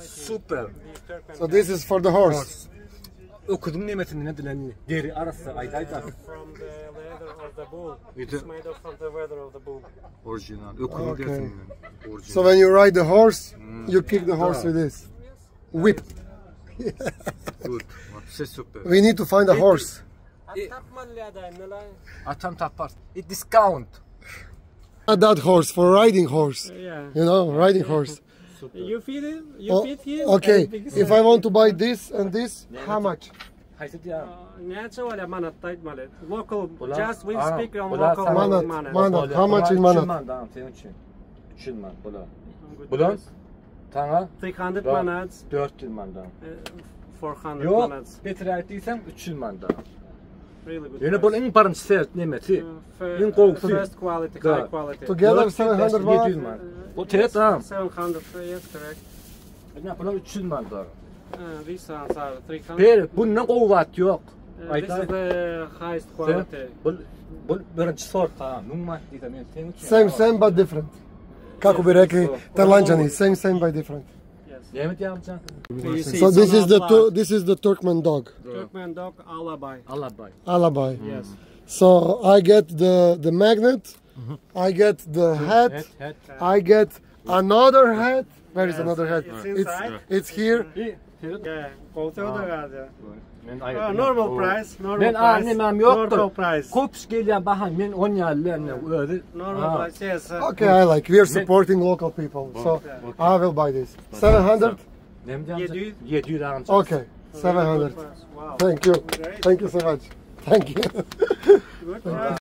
Super. So this is for the horse. Okudum nimetini ne dileni? Deri arası aydayda. From the leather of the bull. It It's made of from the leather of the bull. Orijinal. Okudum Okay. diyorsun. Orijinal. So when you ride the horse, you kick the horse with this. Whip. Good. Şey super. We need to find a horse. Atam tapar. It discount. Not that horse, for riding horse. Yeah. You know, riding horse. You feed him. You Oh, feed him. okay, and because- if I want to buy this and this, how much? Haydi ya. Natural manat tight mallet. Local. Ulan, Just we aa, speak on ulan local sen- Manat, manat. manat. How much in manat? Tamam senin için. 3 man bula. Bulan? Tamam. 300 Tamam. manats. 4 mandan. 400 Yok, manats. beter aytdiysam 3 mandan. Really good. Yine bu en birinchi sert nemeti. En First qo'yqisi. quality, Да. high quality. Together 700 baht. 700 man. Bu tet tamam. 700, yes, correct. Ne bulan 300 mandan. These ones are 300. Ber, bundan quvvat yok. This is the highest quality. Bu birinchi sort tamam. Numma dedim men senin için. Same but different. Kako bi rekli Tajlanđani, same but different. Yes. Yemek yapacağım. You see, So it's this on is our the blood. this is the Turkmen dog, Turkmen dog alabai. Allah bay. Alabai. Yes. So I get the magnet, I get the hat, Het. I get another hat. Where is Yes, another hat? it's It's inside. it's here. Yeah. Koltuğu da geldi. Men Normal price. Normal Men price. annemem yoktur. Normal price. Kops geliyor bahan men 10 yerlerine öyle. Normal price. Yes. Okay, I like. We are supporting local people, so I will buy this. 700. Ne mi 700. 700 alacağım. Okay, 700. Wow. Thank you. Great. Thank you so much. Thank you. Good price.